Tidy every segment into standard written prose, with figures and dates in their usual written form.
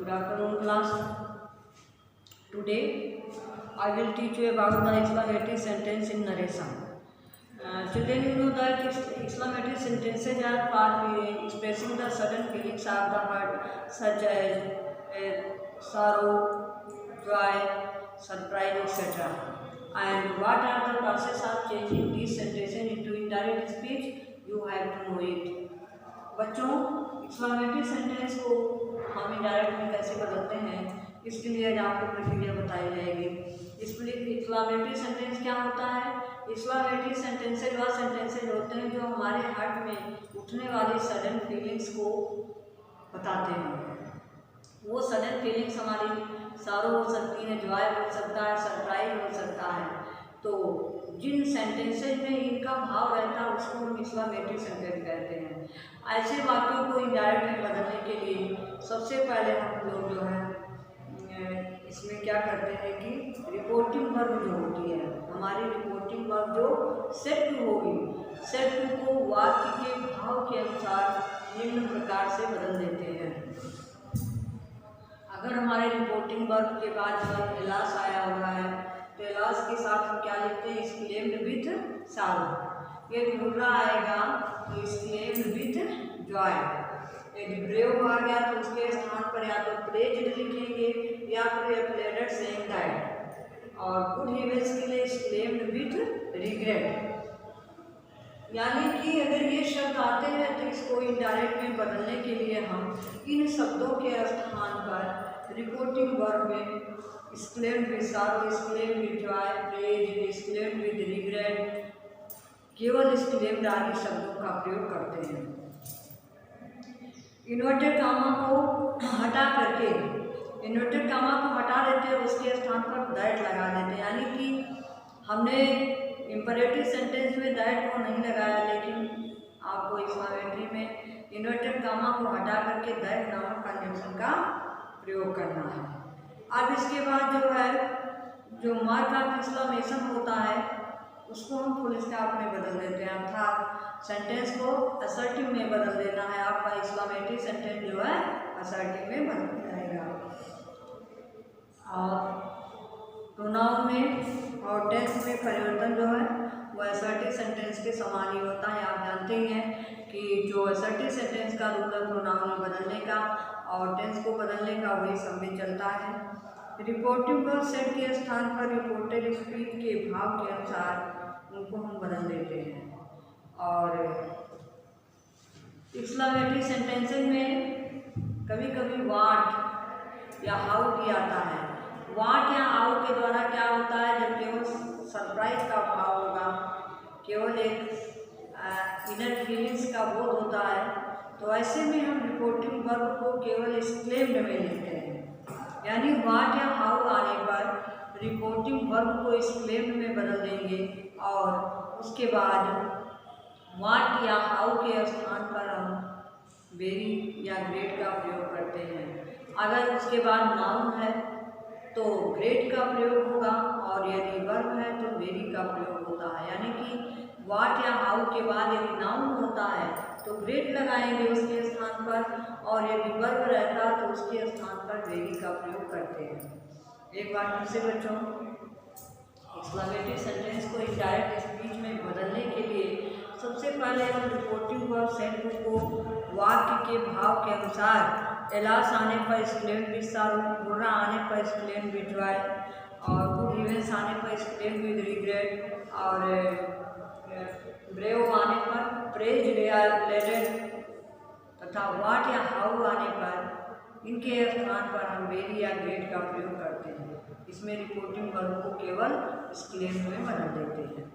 Good afternoon, class. Today, I will teach you about the exclamative sentence in narration. Children, you know that exclamative sentences are for expressing the sudden feelings of the heart, such as sorrow, joy, surprise, etc. And what are the process of changing these sentences into indirect speech? You have to know it. बच्चों, exclamatory sentence को हम indirect में कैसे बदलते हैं, इसके लिए आज आपको प्रक्रिया बताई जाएगी। एक्सक्लेमेटरी सेंटेंस क्या होता है? एक्सक्लेमेटरी सेंटेंसेज वह सेंटेंसेज होते हैं जो हमारे हार्ट में उठने वाली सडन फीलिंग्स को बताते हैं। वो सडन फीलिंग्स हमारी सारो हो सकती है, जॉय हो सकता है, सरप्राइज हो सकता है। तो जिन सेंटेंसेज में इनका भाव रहता है उसको हम एक्सक्लेमेटरी सेंटेंस कहते हैं। ऐसे वाक्यों को इनडायरेक्ट में बदलने के लिए सबसे पहले हम लोग जो है इसमें क्या करते हैं कि रिपोर्टिंग वर्ब जो होती है, हमारी रिपोर्टिंग वर्ब जो सेट टू होगी, सेट टू को वाक्य के भाव के अनुसार निम्न प्रकार से बदल देते हैं। अगर हमारे रिपोर्टिंग वर्ब के बाद जब एलास आया हुआ है तो एलास के साथ हम क्या लिखते हैं? एक्सक्लेम्ड विथ सारो। ये घुर्रा आएगा तो एक्सक्लेम्ड विथ जॉय। यदि ब्रेव आ गया तो उसके स्थान पर या तो प्रेज्ड लिखेंगे या फिर एप्लेडेड सेइंग दैट। और गुड इवेंट्स के लिए एक्सक्लेम्ड विथ रिग्रेट। यानी कि अगर ये शब्द आते हैं तो इसको इनडायरेक्ट में बदलने के लिए हम इन शब्दों के स्थान पर रिपोर्टिंग वर्ब में एक्सक्लेम्ड विथ सारो, exclaimed with Joy, praised, exclaimed with regret, केवल एक्सक्लेम्ड आदि शब्दों का प्रयोग करते हैं। इन्वर्टेड कामा को हटा करके इन्वर्टेड कामा को हटा देते हैं, उसके स्थान पर दैट लगा देते हैं। यानी कि हमने इम्परेटिव सेंटेंस में दैट को नहीं लगाया, लेकिन आपको एक्सक्लेमेटरी में इन्वर्टेड कामा को हटा करके दैट नामक कंजंक्शन का प्रयोग करना है। अब इसके बाद जो है जो मार्क ऑफ एक्सक्लेमेशन होता है उसको हम फुल स्टॉप में बदल देते हैं, अर्थात सेंटेंस को असर्टिव में बदल देना है। आपका एक्सक्लेमेटरी सेंटेंस जो है असर्टिव में बदल जाएगा। और प्रोनाउन में और टेंस में परिवर्तन जो है वो असर्टिव सेंटेंस के समान ही होता है। आप जानते ही हैं कि जो असर्टिव सेंटेंस का रूल है प्रोनाउन में बदलने का और टेंस को बदलने का, वही सब में चलता है। रिपोर्टिंग वर्ब सेट के स्थान पर रिपोर्टेड स्पीच के भाव के अनुसार उनको हम बदल देते हैं। और एक्सक्लेमेटरी सेंटेंसेस में कभी कभी व्हाट या हाउ भी आता है। व्हाट या हाउ के द्वारा क्या होता है, जब केवल सरप्राइज का भाव होगा, केवल एक इनर फीलिंग्स का बोध होता है, तो ऐसे में हम रिपोर्टिंग वर्ब को केवल एक्सक्लेम्ड में लिखते हैं। यानी व्हाट या हाउ आने पर रिपोर्टिंग वर्ब को एक्सक्लेम्ड में बदल देंगे और उसके बाद व्हाट या हाउ के स्थान पर हम वेरी या ग्रेट का प्रयोग करते हैं। अगर उसके बाद नाउन है तो ग्रेट का प्रयोग होगा और यदि वर्ब है तो वेरी का प्रयोग होता है। यानी कि व्हाट या हाउ के बाद यदि नाउन होता है तो ग्रेट लगाएंगे उसके स्थान पर, और यदि वर्ब रहता तो उसके स्थान पर वेरी का प्रयोग करते हैं। एक बार फिर से बच्चों, एक्सक्लेमेटरी सेंटेंस को इनडायरेक्ट स्पीच में बदलने के लिए सबसे पहले हम रिपोर्टिंग वर्ब सेट को वाक्य के भाव के अनुसार एलास आने पर एक्सक्लेम्ड विथ सारो, बुरा आने पर एक्सक्लेम्ड विथ जॉय, और गुड इवेंट्स आने पर एक्सक्लेम्ड विथ रिग्रेट, और ब्रेव आने पर प्रेज्ड या एप्लेडेड, तथा व्हाट या हाउ आने पर इनके स्थान पर हम वेरी या ग्रेट का प्रयोग करते हैं। इसमें रिपोर्टिंग वर्ब को केवल एक्सक्लेम्ड में बदल देते हैं।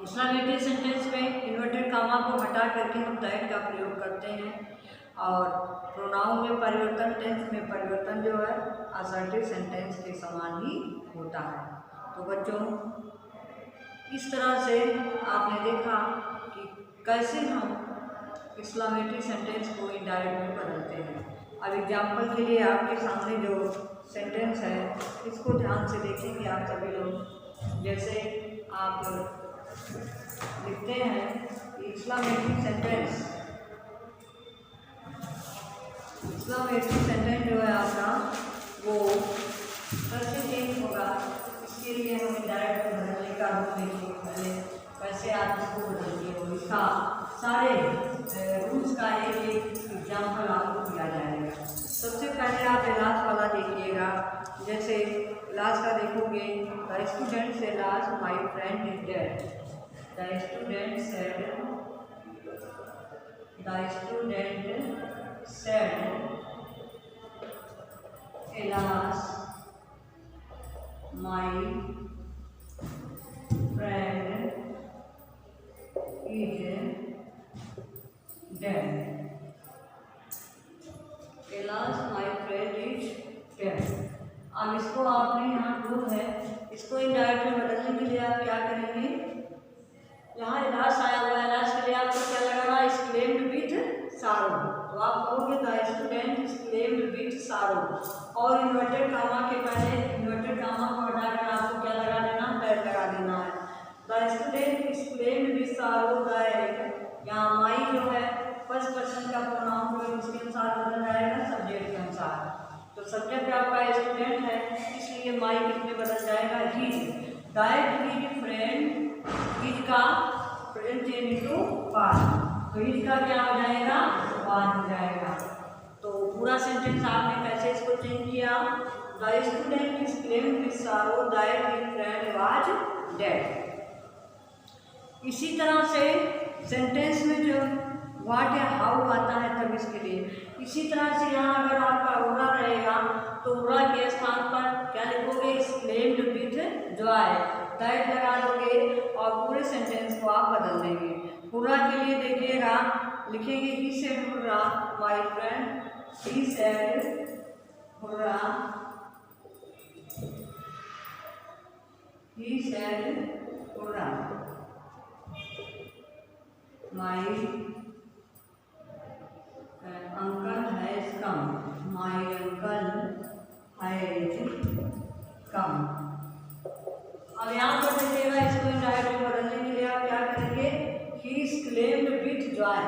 एक्सक्लेमेटरी सेंटेंस में इन्वर्टेड कामा को हटा करके हम दैट का प्रयोग करते हैं। और प्रोनाउन में परिवर्तन, टेंस में परिवर्तन जो है असर्टिव सेंटेंस के समान ही होता है। तो बच्चों, इस तरह से आपने देखा कि कैसे हम एक्सक्लेमेटरी सेंटेंस को इनडायरेक्ट में बदलते हैं। अब एग्जाम्पल के लिए आपके सामने जो सेंटेंस है इसको ध्यान से देखेंगे आप सभी लोग। जैसे आप लिखते हैं एक्सक्लेमेटरी सेंटेंस एक्सक्लेमेटरी सेंटेंस जो है आपका वो कैसे चेंज होगा, इसके लिए हमें डायरेक्ट बदलने का रूल देखिए पहले कैसे आप इसको बदलते हो। इसका सारे रूल्स का एक एक एग्जाम्पल आपको दिया जाएगा। सबसे पहले आप लास्ट वाला देखिएगा। जैसे लास्ट का देखोगे, द स्टूडेंट से last my friend is dead. The student said alas my friend is dead। alas my friend is dead। अब इसको आपने यहाँ रूल है, इसको इनडायरेक्ट में बदलने के लिए आप क्या करेंगे, यहाँ एलास आया हुआ है, एलास के लिए आपको क्या लगाना, एक्सक्लेम्ड विथ सारो। तो आप कहोगे द स्टूडेंट एक्सक्लेम्ड विथ सारो, और इन्वर्टेड कामा के पहले इन्वर्टेड कामा को हटाकर आपको क्या लगा देना, दैट लगा देना है। द स्टूडेंट एक्सक्लेम्ड विथ सारो दैट, यहाँ माई जो है फर्स्ट पर्सन का प्रोनाउन को उसके अनुसार बदल जाएगा सब्जेक्ट के अनुसार। तो सब्जेक्ट आपका स्टूडेंट है, इसलिए माई किसमें बदल जाएगा, ही। दैट हिज फ्रेंड, हिज का प्रेजेंट चेंज इनटू पास्ट, तो हिज का क्या हो जाएगा, पास्ट हो जाएगा। तो पूरा सेंटेंस आपने कैसे इसको चेंज किया, the student exclaimed with sorrow that his friend was dead. इसी तरह से सेंटेंस में जो व्हाट या हाउ आता है तब इसके लिए, इसी तरह से यहाँ अगर आपका उड़ा रहेगा तो उड़ा के स्थान पर क्या लिखोगे, एक्सक्लेम्ड विथ जॉय, दैट लगा दोगे और पूरे सेंटेंस को आप बदल देंगे। पूरा के लिए देखिएगा, लिखेंगे he said hurrah my friend, he said hurrah, he said hurrah my uncle has come, my uncle has come। अब यहाँ पर देखिएगा, इसको इनडायरेक्ट में बदलने के लिए आप क्या करेंगे, he exclaimed with joy,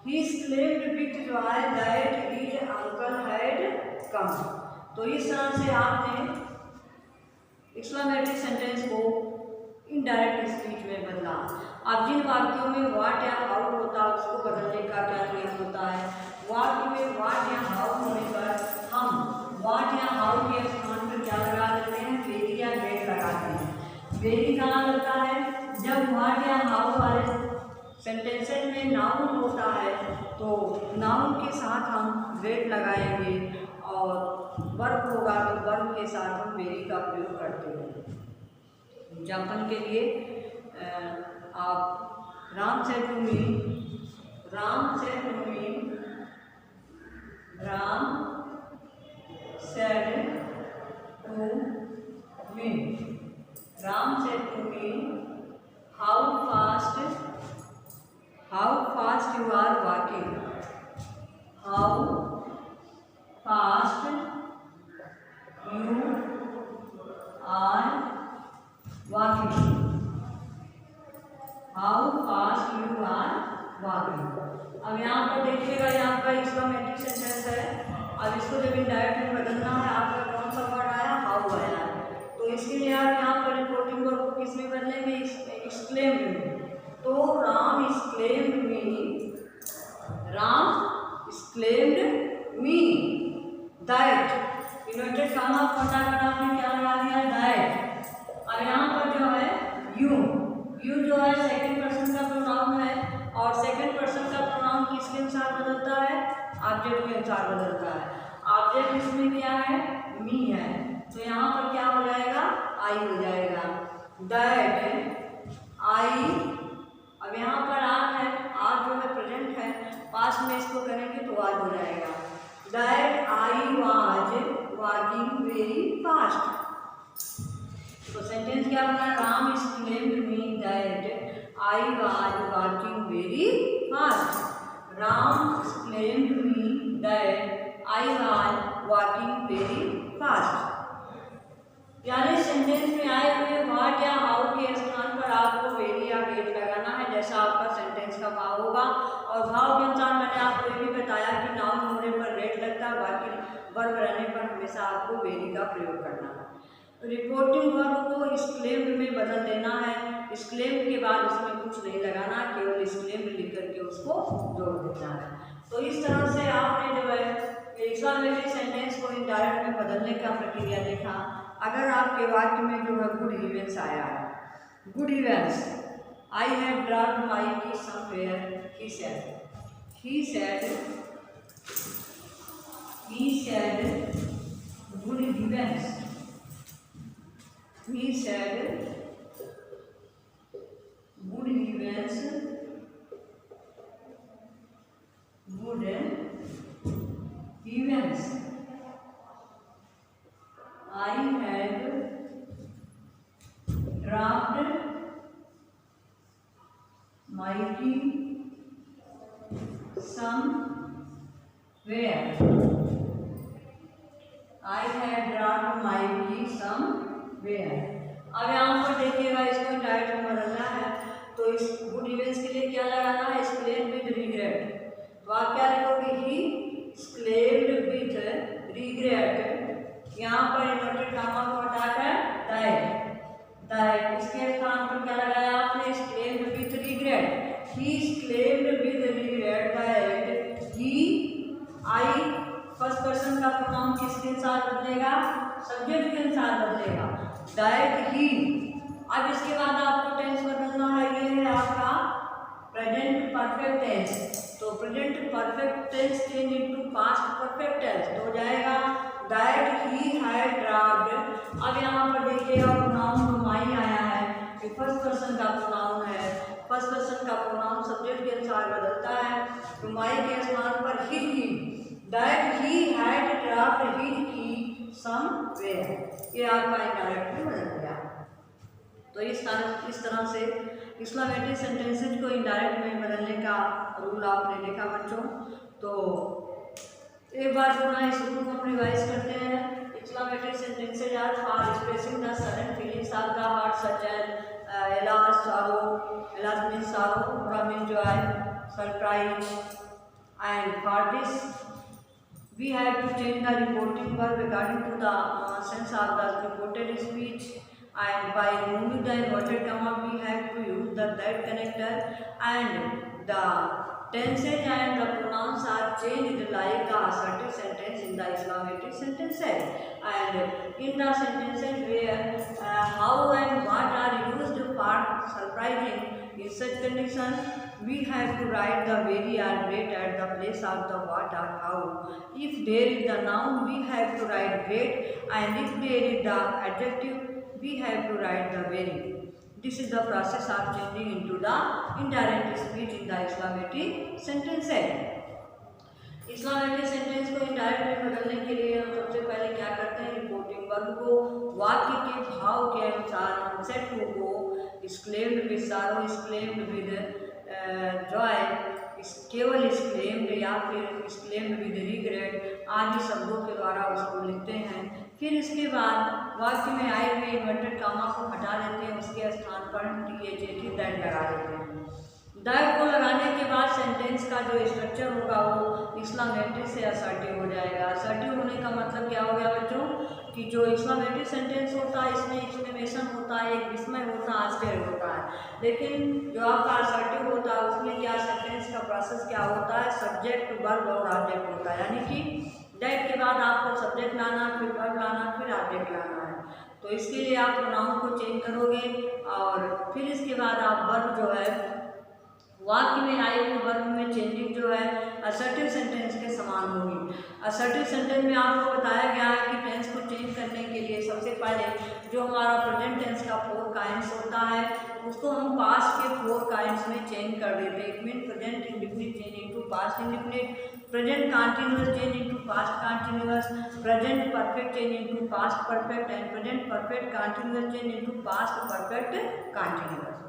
he exclaimed with joy that his uncle had come। तो इस तरह से आपने एक्सक्लेमेटरी सेंटेंस को इनडायरेक्ट स्पीच में बदला। अब जिन वाक्यों में व्हाट या हाउ होता है उसको बदलने का क्या नियम होता है, वाक्य में व्हाट या हाउ होने पर हम व्हाट या हाउ के स्थान पर क्या लगा देते हैं, वेरी या गेट लगाते हैं। वेरी कहाँ लगता है, जब व्हाट या हाउ वाले सेंटेंसेस में नाउन होता है तो नाउन के साथ हम वेट लगाएंगे, और वर्ब होगा तो वर्ब के साथ हम वेरी का प्रयोग करते हैं। एग्जाम्पल के लिए आप Ram said to me, Ram said to me, Ram said to me, Ram said to me how fast you are walking, how fast you are walking, how fast you are walking. अब यहाँ पर देखिएगा, यहाँ पर इसका मैट्रिक सेंटेंस है। अब इसको जब इनडायरेक्ट में बदलना है, आपका कौन सा वर्ड आया, हाउ आया, तो इसके लिए आप यहाँ पर रिपोर्टिंग वर्ब को किसमें बदलेंगे, एक्सक्लेम्ड में। तो Ram exclaimed me, Ram exclaimed me that, inverted comma को हटाकर आपने क्या लगा दिया, दैट। अब यहाँ पर जो है यू जो है सेकंड पर्सन का प्रोनाउन है, और सेकंड पर्सन का प्रोनाउन किसके अनुसार बदलता है, ऑब्जेक्ट के अनुसार बदलता है। ऑब्जेक्ट इसमें क्या है, मी है, तो यहाँ पर क्या हो जाएगा, आई हो जाएगा, दैट आई। अब यहाँ पर आर है, आर जो है प्रेजेंट है, पास्ट में इसको करेंगे तो आज हो जाएगा, that I was walking very fast. तो सेंटेंस क्या बना, Ram exclaimed me that I was walking very fast, Ram exclaimed me that I was walking very fast. यानी सेंटेंस में आए हुए व्हाट या हाउ के स्थान पर आपको वेरी या गेट लगाना है, जैसा आपका सेंटेंस का भाव होगा। और भाव के अनुसार मैंने आपको ये भी बताया कि नाउन होने पर रेट लगता है, वर्ब रहने पर हमेशा आपको वेरी का प्रयोग करना है। रिपोर्टिंग वर्ब को एक्सक्लेम्ड में बदल देना है। एक्सक्लेम्ड के बाद उसमें कुछ नहीं लगाना, केवल एक्सक्लेम्ड लिख करके उसको जोड़ देना है। तो इस तरह से आपने जो है एक्सक्लेमेटरी सेंटेंस को इनडायरेक्ट में बदलने का प्रक्रिया देखा। अगर आपके वाक्य में जो है गुड इवेंट्स आया है, good events, I have dropped my key somewhere, he said, he said good events, he said good events, good events, I have dropped my key somewhere, I had dropped my key somewhere। अब यहाँ पर देखिएगा, इसको direct में बदलना है तो इस गुड इवेंट्स के लिए क्या लगाना है, एक्सक्लेम विद रिग्रेट। तो आप क्या लिखोगे, ही एक्सक्लेम्ड विद रिग्रेट, यहाँ पर इन्वर्टेड कॉमा को हटाकर दैट, इसके स्थान पर क्या लगाया आपने, exclaimed with regret. He exclaimed with regret that he, I first person का प्रोनाउन किसके अनुसार बदलेगा, सब्जेक्ट के अनुसार बदलेगा, दैट ही। अब इसके बाद आपको टेंस बदलना है, ये है आपका प्रेजेंट परफेक्ट टेंस। तो present perfect tense change into past perfect tense तो हो जाएगा दैट ही हैड ड्रॉप्ड। अब यहाँ पर देखिएगा प्रोनाउन माई आया है, ये फर्स्ट पर्सन का प्रोनाउन है, फर्स्ट पर्सन का प्रोनाउन सब्जेक्ट के अनुसार बदलता है। तो माई के स्थान पर हिज की, that he had dropped his की समवेयर, ये आपका इनडायरेक्ट में बदल गया। तो इस तरह से एक्सक्लेमेटरी सेंटेंसेज को इनडायरेक्ट में बदलने का रूल आपने देखा बच्चों। तो एक बार पुनः इस रूल को हम रिवाइज करते हैं। Exclamatory sentences are for expressing the sudden feelings of the heart such as alas, sorrow, alas means sorrow, bra means joy, surprise, and for this we have to change the reporting verb according to the sense of the reported speech, and by removing the inverted comma we have to use the that connector, and the tenses and the pronouns are changed like the assertive sentence in the exclamatory sentences, and in the sentences where how and what are used for surprising, in such condition we have to write the very or great at the place of the what or how. If there is the noun we have to write great, and if there is the adjective we have to write the very. This is the process of changing into the indirect speech in the exclamatory sentences. Exclamatory sentence को indirect में बदलने के लिए हम सबसे पहले क्या करते हैं, रिपोर्टिंग वर्ब को वाक्य के भाव के अनुसार हम सेट को exclaimed with sorrow, exclaimed with Joy, केवल एक्सक्लेम्ड या फिर एक्सक्लेम्ड विद रिग्रेट आदि शब्दों के द्वारा उसको लिखते हैं। फिर इसके बाद वाक्य में आए हुए इन्वर्टेड कॉमा को हटा देते हैं, उसके स्थान पर THAT दैट लगा देते हैं। दैट को लगाने के बाद सेंटेंस का जो स्ट्रक्चर होगा वो एक्सक्लेमेटरी से असर्टिव हो जाएगा। असर्टिव होने का मतलब क्या हो गया बच्चों, कि जो एक्सक्लेमेटरी सेंटेंस होता है इसमें एक्सक्लेमेशन होता है, एक विस्मय होता है, आश्चर्य होता है, लेकिन जो आपका असर्टिव होता है उसमें क्या सेंटेंस का प्रोसेस क्या होता है, सब्जेक्ट वर्ब और ऑब्जेक्ट होता है, यानी कि दैट के बाद आपको सब्जेक्ट लाना, फिर वर्ब लाना, फिर ऑब्जेक्ट लाना है। तो इसके लिए आप प्रोनाउन को चेंज करोगे और फिर इसके बाद आप वर्ब जो है वाक्य में आए हुए वर्ब में चेंजिंग जो है असर्टिव सेंटेंस के समान होगी। असर्टिव सेंटेंस में आपको बताया गया है कि टेंस को चेंज करने के लिए सबसे पहले जो हमारा प्रेजेंट टेंस का 4 काइंड्स होता है उसको हम पास्ट के 4 काइंड्स में चेंज कर देते हैं। It mean present indefinite change into past indefinite, present continuous change into past continuous, present perfect change into past perfect, and present perfect continuous change into past perfect continuous.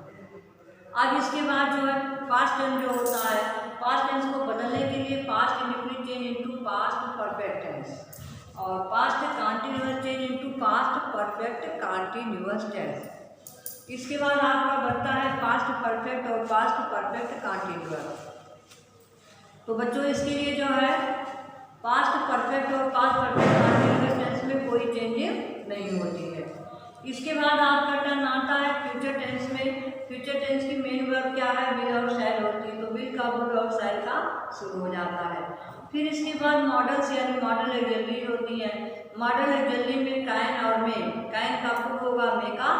अब इसके बाद जो है past tense जो होता है, past tense को बदलने के लिए past indefinite change into past perfect tense और past continuous change into past perfect continuous tense. इसके बाद आपका बनता है पास्ट परफेक्ट और पास्ट परफेक्ट कंटीन्यूअस। तो बच्चों इसके लिए जो है पास्ट परफेक्ट और पास्ट परफेक्ट नहीं होती है। इसके बाद आपका टर्न आता है फ्यूचर टेंस में। फ्यूचर टेंस की मेन वर्ब क्या है? विल और शैल होती है, तो विल का वुड और शैल का शुरू हो जाता है। फिर इसके बाद मॉडल्स यानी मॉडल एक्सिलरी होती है। मॉडल एक्सिलरी में कैन और मे, कैन का वुड होगा, मे का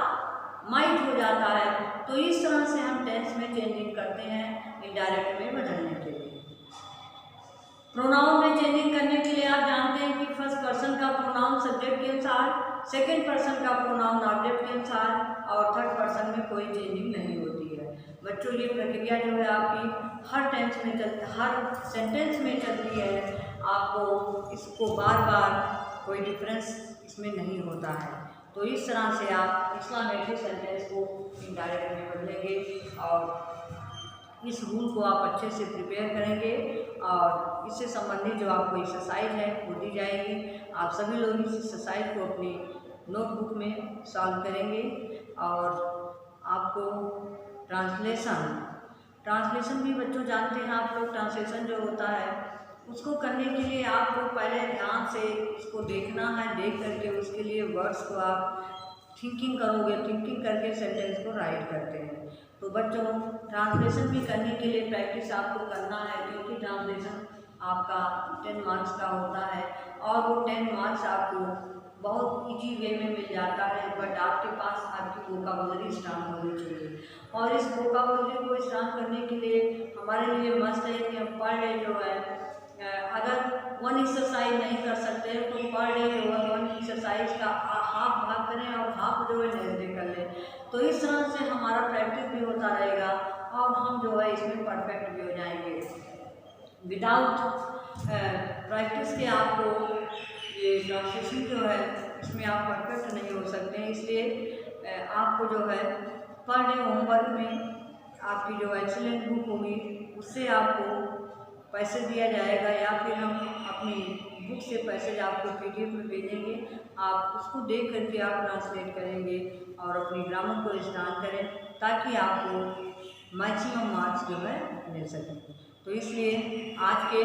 माइट हो जाता है। तो इस तरह से हम टेंस में चेंजिंग करते हैं इनडायरेक्ट में बदलने के लिए। प्रोनाउन में चेंजिंग करने के लिए आप जानते हैं कि फर्स्ट पर्सन का प्रोनाउन सब्जेक्ट के अनुसार, सेकंड पर्सन का प्रोनाउन ऑब्जेक्ट के अनुसार और थर्ड पर्सन में कोई चेंजिंग नहीं होती है। बच्चों ये प्रक्रिया जो है आपकी हर टेंस में चलती, हर सेंटेंस में चलती है। आपको इसको बार बार कोई डिफरेंस इसमें नहीं होता है। तो इस तरह से आप एक्सक्लेमेटरी सेंटेंस को इनडायरेक्ट में बदलेंगे और इस रूल को आप अच्छे से प्रिपेयर करेंगे और इससे संबंधित जो आपको एक्सरसाइज है वो दी जाएगी। आप सभी लोग इस एक्सरसाइज को अपनी नोटबुक में सॉल्व करेंगे। और आपको ट्रांसलेशन भी बच्चों जानते हैं आप लोग, ट्रांसलेशन जो होता है उसको करने के लिए आपको पहले ध्यान से इसको देखना है। देख करके उसके लिए वर्ड्स को आप थिंकिंग करोगे, थिंकिंग करके सेंटेंस को राइट करते हैं। तो बच्चों ट्रांसलेशन भी करने के लिए प्रैक्टिस आपको करना है, क्योंकि ट्रांसलेशन आपका 10 मार्क्स का होता है और वो 10 मार्क्स आपको बहुत इजी वे में मिल जाता है। बट आपके पास आपकी वोकाबुलरी स्ट्रांग होनी चाहिए और इस वोकाबुलरी को स्ट्रांग करने के लिए हमारे लिए मस्ट है कि हम पर डे जो है, अगर 1 एक्सरसाइज नहीं कर सकते तो पर डे जो है 1 एक्सरसाइज का हाफ भाग करें और हाफ जो है नेक्स्ट डे कर लें। तो इस तरह से हमारा प्रैक्टिस भी होता रहेगा और हम जो है इसमें परफेक्ट भी हो जाएंगे। विदाउट प्रैक्टिस के आपको ये ट्रांसलेशन जो है इसमें आप परफेक्ट नहीं हो सकते हैं। इसलिए आपको जो है पर डे होमवर्क में आपकी जो एक्सीलेंट बुक होगी उससे आपको पैसे दिया जाएगा या फिर हम अपनी बुक से पैसे आपको PDF में भेजेंगे। आप उसको देख करके आप ट्रांसलेट करेंगे और अपनी ग्रामर को स्ट्रांग करें ताकि आपको मैक्सिमम मार्क्स जो है मिल सकें। तो इसलिए आज के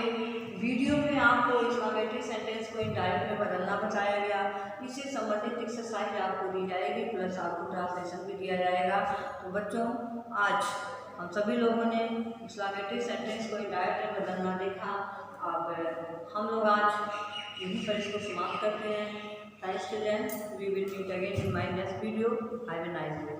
वीडियो में आपको एक्सक्लेमेटरी सेंटेंस को इनडायरेक्ट में बदलना बताया गया। इससे संबंधित एक्सरसाइज आपको दी जाएगी, प्लस आपको ट्रांसलेशन भी दिया जाएगा। तो बच्चों आज हम सभी लोगों ने एक्सक्लेमेटरी सेंटेंस को इनडायरेक्ट में बदलना देखा। अब हम लोग आज यहीं पर इसको समाप्त करते हैं। Thanks to them, we will meet again in my next video. Have a nice day.